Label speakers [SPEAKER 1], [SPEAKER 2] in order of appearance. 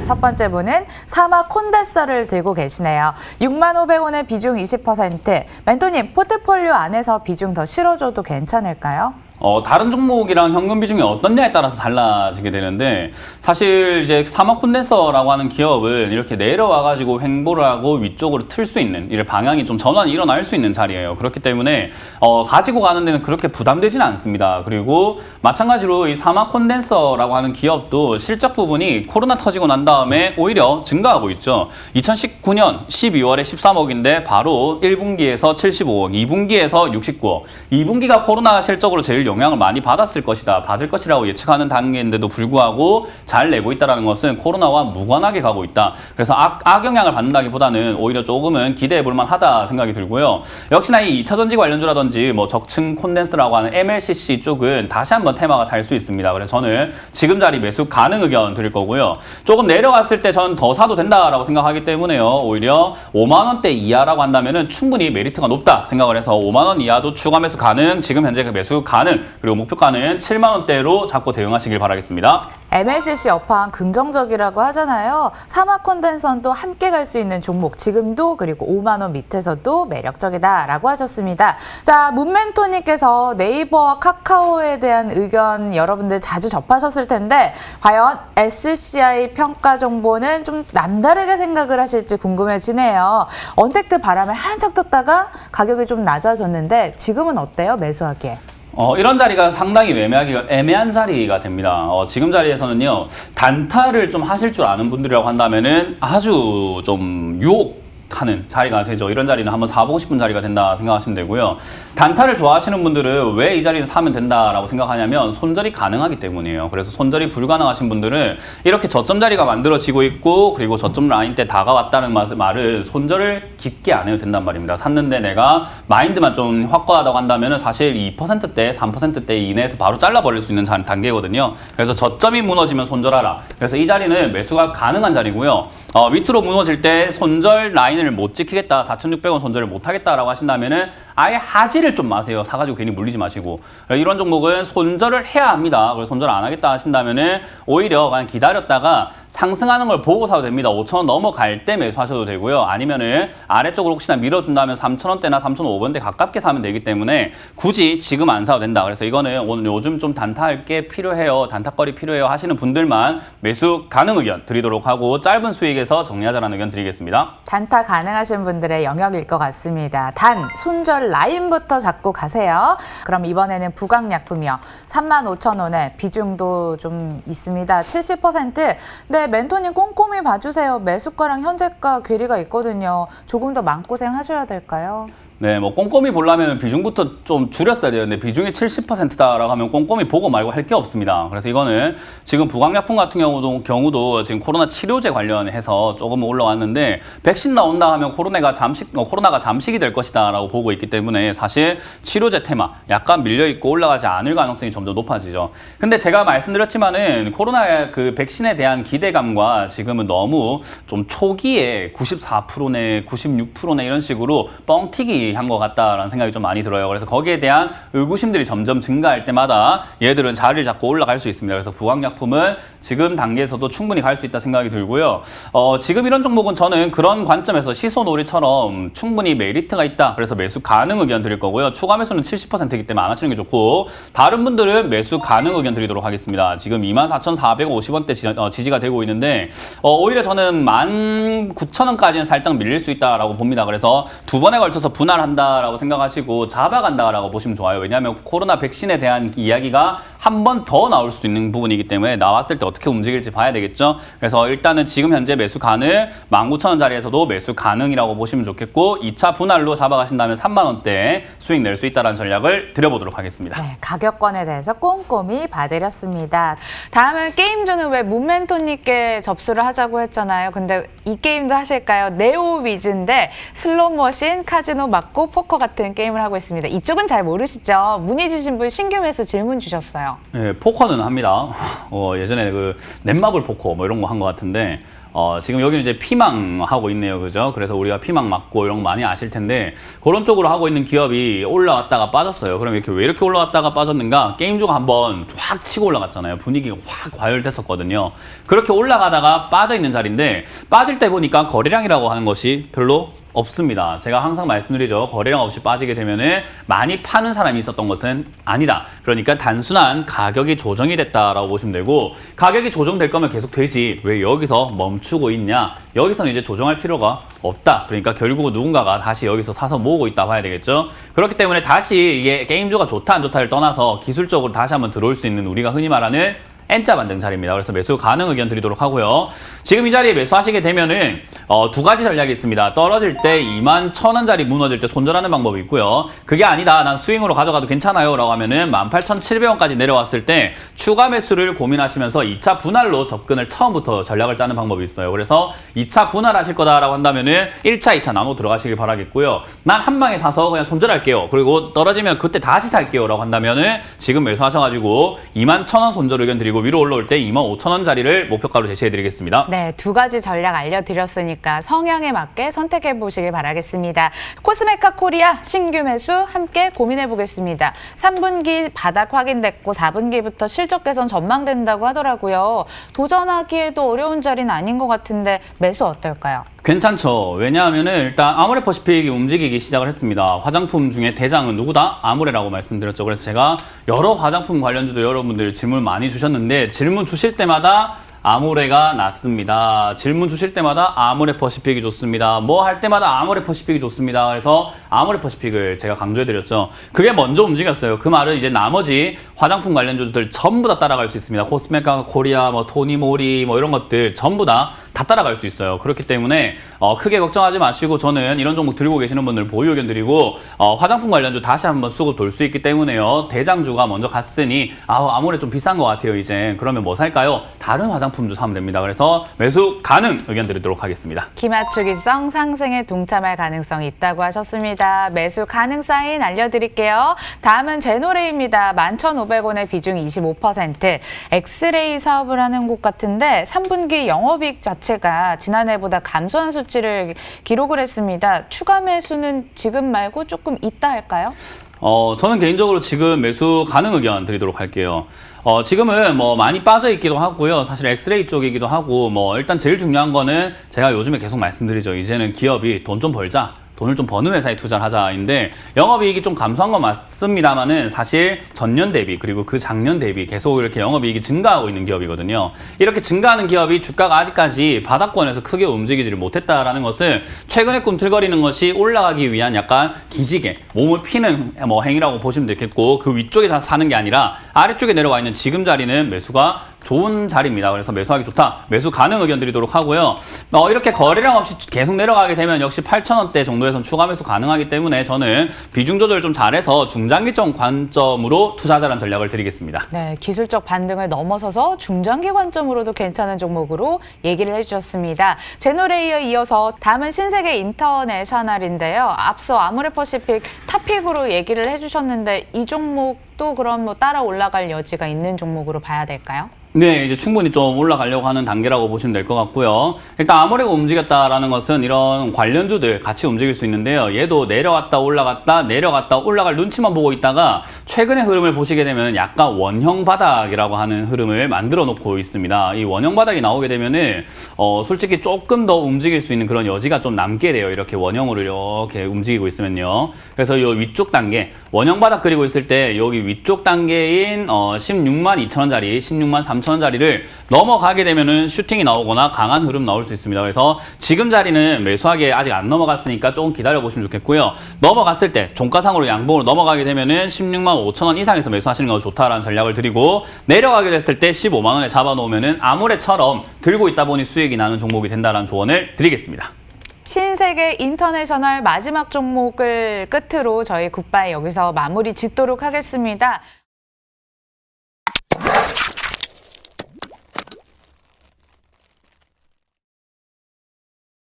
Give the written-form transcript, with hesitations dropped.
[SPEAKER 1] 첫 번째 분은 사마 콘덴서를 들고 계시네요. 65,500원의 비중 20%. 멘토님, 포트폴리오 안에서 비중 더 실어줘도 괜찮을까요?
[SPEAKER 2] 다른 종목이랑 현금 비중이 어떻냐에 따라서 달라지게 되는데, 사실 이제 사마 콘덴서라고 하는 기업은 이렇게 내려와가지고 횡보를 하고 위쪽으로 틀 수 있는, 이 방향이 좀 전환이 일어날 수 있는 자리예요. 그렇기 때문에 가지고 가는 데는 그렇게 부담되지는 않습니다. 그리고 마찬가지로 이 사마 콘덴서라고 하는 기업도 실적 부분이 코로나 터지고 난 다음에 오히려 증가하고 있죠. 2019년 12월에 13억인데 바로 1분기에서 75억, 2분기에서 69억. 2분기가 코로나 실적으로 제일 영향을 많이 받을 것이라고 예측하는 단계인데도 불구하고 잘 내고 있다는 것은 코로나와 무관하게 가고 있다. 그래서 악영향을 받는다기보다는 오히려 조금은 기대해 볼 만하다 생각이 들고요. 역시나 이 2차전지 관련주라든지 뭐 적층 콘덴스라고 하는 MLCC 쪽은 다시 한번 테마가 살 수 있습니다. 그래서 저는 지금 자리 매수 가능 의견 드릴 거고요. 조금 내려갔을 때 전 더 사도 된다라고 생각하기 때문에요. 오히려 5만 원대 이하라고 한다면은 충분히 메리트가 높다 생각을 해서 5만 원 이하도 추가 매수 가능, 지금 현재 그 매수 가능, 그리고 목표가는 7만 원대로 잡고 대응하시길 바라겠습니다.
[SPEAKER 1] MLCC 업황 긍정적이라고 하잖아요. 사마 콘덴서도 함께 갈 수 있는 종목, 지금도 그리고 5만 원 밑에서도 매력적이다라고 하셨습니다. 자, 문멘토님께서 네이버와 카카오에 대한 의견 여러분들 자주 접하셨을 텐데 과연 SCI 평가 정보는 좀 남다르게 생각을 하실지 궁금해지네요. 언택트 바람에 한참 떴다가 가격이 좀 낮아졌는데 지금은 어때요? 매수하기에?
[SPEAKER 2] 이런 자리가 상당히 애매한 자리가 됩니다. 지금 자리에서는요, 단타를 좀 하실 줄 아는 분들이라고 한다면은 아주 좀 유혹하는 자리가 되죠. 이런 자리는 한번 사보고 싶은 자리가 된다 생각하시면 되고요. 단타를 좋아하시는 분들은 왜 이 자리는 사면 된다라고 생각하냐면 손절이 가능하기 때문이에요. 그래서 손절이 불가능하신 분들은 이렇게 저점 자리가 만들어지고 있고, 그리고 저점 라인 때 다가왔다는 말은 손절을 깊게 안 해도 된단 말입니다. 샀는데 내가 마인드만 좀 확고하다고 한다면 사실 2%대, 3%대 이내에서 바로 잘라버릴 수 있는 단계거든요. 그래서 저점이 무너지면 손절하라. 그래서 이 자리는 매수가 가능한 자리고요. 밑으로 무너질 때 손절 라인을 못 지키겠다, 4,600원 손절을 못 하겠다라고 하신다면은 아예 하지를 좀 마세요. 사가지고 괜히 물리지 마시고. 이런 종목은 손절을 해야 합니다. 그래서 손절 안 하겠다 하신다면은 오히려 그냥 기다렸다가 상승하는 걸 보고 사도 됩니다. 5,000원 넘어갈 때 매수하셔도 되고요. 아니면은 아래쪽으로 혹시나 밀어준다면 3,000원대나 3,500원대 가깝게 사면 되기 때문에 굳이 지금 안 사도 된다. 그래서 이거는 오늘 요즘 좀 단타할 게 필요해요, 단타거리 필요해요 하시는 분들만 매수 가능 의견 드리도록 하고, 짧은 수익에서 정리하자라는 의견 드리겠습니다.
[SPEAKER 1] 단타 가능하신 분들의 영역일 것 같습니다. 단, 손절 라인부터 잡고 가세요. 그럼 이번에는 부강약품이요. 35,000원에 비중도 좀 있습니다. 70%. 네, 멘토님 꼼꼼히 봐주세요. 매수가랑 현재가 괴리가 있거든요. 조금 더 마음고생 하셔야 될까요?
[SPEAKER 2] 네, 뭐 꼼꼼히 보려면 비중부터 좀 줄였어야 되는데 비중이 70%다라고 하면 꼼꼼히 보고 말고 할 게 없습니다. 그래서 이거는 지금 부강약품 같은 경우도 지금 코로나 치료제 관련해서 조금 올라왔는데, 백신 나온다 하면 코로나가 잠식이 될 것이다라고 보고 있기 때문에 사실 치료제 테마 약간 밀려있고 올라가지 않을 가능성이 점점 높아지죠. 근데 제가 말씀드렸지만은 코로나 그 백신에 대한 기대감과 지금은 너무 좀 초기에 94%네, 96%네 이런 식으로 뻥튀기 한 것 같다라는 생각이 좀 많이 들어요. 그래서 거기에 대한 의구심들이 점점 증가할 때마다 얘들은 자리를 잡고 올라갈 수 있습니다. 그래서 부강약품은 지금 단계에서도 충분히 갈 수 있다 생각이 들고요. 지금 이런 종목은 저는 그런 관점에서 시소놀이처럼 충분히 메리트가 있다. 그래서 매수 가능 의견 드릴 거고요. 추가 매수는 70%이기 때문에 안 하시는 게 좋고, 다른 분들은 매수 가능 의견 드리도록 하겠습니다. 지금 24,450원대 지지가 되고 있는데 오히려 저는 19,000원까지는 살짝 밀릴 수 있다라고 봅니다. 그래서 두 번에 걸쳐서 분할한다라고 생각하시고 잡아간다라고 보시면 좋아요. 왜냐하면 코로나 백신에 대한 이야기가 한 번 더 나올 수도 있는 부분이기 때문에 나왔을 때 어떻게 움직일지 봐야 되겠죠. 그래서 일단은 지금 현재 매수 가능, 19,000원 자리에서도 매수 가능이라고 보시면 좋겠고, 2차 분할로 잡아가신다면 3만 원대 수익 낼 수 있다는 전략을 드려보도록 하겠습니다.
[SPEAKER 1] 네, 가격권에 대해서 꼼꼼히 봐드렸습니다. 다음은 게임주는 왜 문멘토님께 접수를 하자고 했잖아요. 근데 이 게임도 하실까요? 네오위즈인데 슬롯머신, 카지노, 막고, 포커 같은 게임을 하고 있습니다. 이쪽은 잘 모르시죠? 문의 주신 분 신규 매수 질문 주셨어요.
[SPEAKER 2] 네, 포커는 합니다. 예전에 그 넷마블 포커 뭐 이런 거 한 것 같은데 지금 여기는 이제 피망하고 있네요. 그죠? 그래서 우리가 피망 맞고 이런 거 많이 아실 텐데 그런 쪽으로 하고 있는 기업이 올라왔다가 빠졌어요. 그럼 왜 이렇게 올라왔다가 빠졌는가? 게임주가 한번 확 치고 올라갔잖아요. 분위기가 확 과열됐었거든요. 그렇게 올라가다가 빠져 있는 자리인데 빠질 때 보니까 거래량이라고 하는 것이 별로 없습니다. 제가 항상 말씀드리죠. 거래량 없이 빠지게 되면은 많이 파는 사람이 있었던 것은 아니다. 그러니까 단순한 가격이 조정이 됐다라고 보시면 되고 가격이 조정될 거면 계속 되지. 왜 여기서 멈추고 있냐? 여기서는 이제 조정할 필요가 없다. 그러니까 결국은 누군가가 다시 여기서 사서 모으고 있다 봐야 되겠죠. 그렇기 때문에 다시 이게 게임주가 좋다 안 좋다를 떠나서 기술적으로 다시 한번 들어올 수 있는 우리가 흔히 말하는 N자 반등 자리입니다. 그래서 매수 가능 의견 드리도록 하고요. 지금 이 자리에 매수하시게 되면은 두 가지 전략이 있습니다. 떨어질 때 21,000원짜리 무너질 때 손절하는 방법이 있고요. 그게 아니다. 난 스윙으로 가져가도 괜찮아요. 라고 하면은 18,700원까지 내려왔을 때 추가 매수를 고민하시면서 2차 분할로 접근을 처음부터 전략을 짜는 방법이 있어요. 그래서 2차 분할하실 거다라고 한다면은 1차, 2차 나눠 들어가시길 바라겠고요. 난 한 방에 사서 그냥 손절할게요. 그리고 떨어지면 그때 다시 살게요. 라고 한다면은 지금 매수하셔가지고 21,000원 손절 의견 드리고 위로 올라올 때 25,000원짜리를 목표가로 제시해드리겠습니다.
[SPEAKER 1] 네, 두 가지 전략 알려드렸으니까 성향에 맞게 선택해 보시길 바라겠습니다. 코스메카 코리아 신규 매수 함께 고민해 보겠습니다. 3분기 바닥 확인됐고 4분기부터 실적 개선 전망된다고 하더라고요. 도전하기에도 어려운 자리는 아닌 것 같은데 매수 어떨까요?
[SPEAKER 2] 괜찮죠. 왜냐하면은 일단 아모레퍼시픽이 움직이기 시작을 했습니다. 화장품 중에 대장은 누구다? 아모레라고 말씀드렸죠. 그래서 제가 여러 화장품 관련주도 여러분들 질문 많이 주셨는데 질문 주실 때마다 아모레가 낫습니다. 질문 주실 때마다 아모레퍼시픽이 좋습니다. 뭐 할 때마다 아모레퍼시픽이 좋습니다. 그래서 아모레퍼시픽을 제가 강조해드렸죠. 그게 먼저 움직였어요. 그 말은 이제 나머지 화장품 관련주들 전부 다 따라갈 수 있습니다. 코스메카 코리아, 뭐 토니모리, 뭐 이런 것들 전부 다 따라갈 수 있어요. 그렇기 때문에 크게 걱정하지 마시고 저는 이런 종목 들고 계시는 분들 보유 의견 드리고 화장품 관련주 다시 한번 수급 돌 수 있기 때문에요. 대장주가 먼저 갔으니 아모레 좀 비싼 것 같아요. 이제 그러면 뭐 살까요? 다른 화장품주 사면 됩니다. 그래서 매수 가능 의견 드리도록 하겠습니다.
[SPEAKER 1] 기맞추기성 상승에 동참할 가능성이 있다고 하셨습니다. 매수 가능 사인 알려드릴게요. 다음은 제노레이입니다. 11,500원의 비중 25%. 엑스레이 사업을 하는 곳 같은데 3분기 영업이익 자체가 지난해보다 감소한 수치를 기록을 했습니다. 추가 매수는 지금 말고 조금 이따 할까요?
[SPEAKER 2] 저는 개인적으로 지금 매수 가능 의견 드리도록 할게요. 지금은 뭐 많이 빠져 있기도 하고요. 사실 엑스레이 쪽이기도 하고 뭐 일단 제일 중요한 거는 제가 요즘에 계속 말씀드리죠. 이제는 기업이 돈 좀 벌자. 돈을 좀 버는 회사에 투자를 하자인데 영업이익이 좀 감소한 건 맞습니다만은 사실 전년 대비 그리고 그 작년 대비 계속 이렇게 영업이익이 증가하고 있는 기업이거든요. 이렇게 증가하는 기업이 주가가 아직까지 바닥권에서 크게 움직이지를 못했다라는 것은 최근에 꿈틀거리는 것이 올라가기 위한 약간 기지개, 몸을 피는 뭐 행위라고 보시면 되겠고 그 위쪽에 사는 게 아니라 아래쪽에 내려와 있는 지금 자리는 매수가 좋은 자리입니다. 그래서 매수하기 좋다. 매수 가능 의견 드리도록 하고요. 이렇게 거래량 없이 계속 내려가게 되면 역시 8,000원대 정도에선 추가 매수 가능하기 때문에 저는 비중 조절 좀 잘해서 중장기적 관점으로 투자하자는 전략을 드리겠습니다.
[SPEAKER 1] 네, 기술적 반등을 넘어서서 중장기 관점으로도 괜찮은 종목으로 얘기를 해주셨습니다. 제노레이에 이어서 다음은 신세계 인터내셔널인데요. 앞서 아모레퍼시픽 탑픽으로 얘기를 해주셨는데 이 종목도 그럼 뭐 따라 올라갈 여지가 있는 종목으로 봐야 될까요?
[SPEAKER 2] 네, 이제 충분히 좀 올라가려고 하는 단계라고 보시면 될 것 같고요. 일단 아모레가 움직였다라는 것은 이런 관련주들 같이 움직일 수 있는데요. 얘도 내려왔다 올라갔다 내려갔다 올라갈 눈치만 보고 있다가 최근의 흐름을 보시게 되면 약간 원형 바닥이라고 하는 흐름을 만들어 놓고 있습니다. 이 원형 바닥이 나오게 되면은 솔직히 조금 더 움직일 수 있는 그런 여지가 좀 남게 돼요. 이렇게 원형으로 이렇게 움직이고 있으면요. 그래서 이 위쪽 단계 원형 바닥 그리고 있을 때 여기 위쪽 단계인 162,200원짜리 163,000원짜리를 넘어가게 되면은 슈팅이 나오거나 강한 흐름 나올 수 있습니다. 그래서 지금 자리는 매수하기에 아직 안 넘어갔으니까 조금 기다려 보시면 좋겠고요. 넘어갔을 때 종가상으로 양봉으로 넘어가게 되면은 165,000원 이상에서 매수하시는 거 좋다라는 전략을 드리고 내려가게 됐을 때 15만 원에 잡아놓으면은 아모레처럼 들고 있다 보니 수익이 나는 종목이 된다라는 조언을 드리겠습니다.
[SPEAKER 1] 신세계 인터내셔널 마지막 종목을 끝으로 저희 굿바이 여기서 마무리 짓도록 하겠습니다.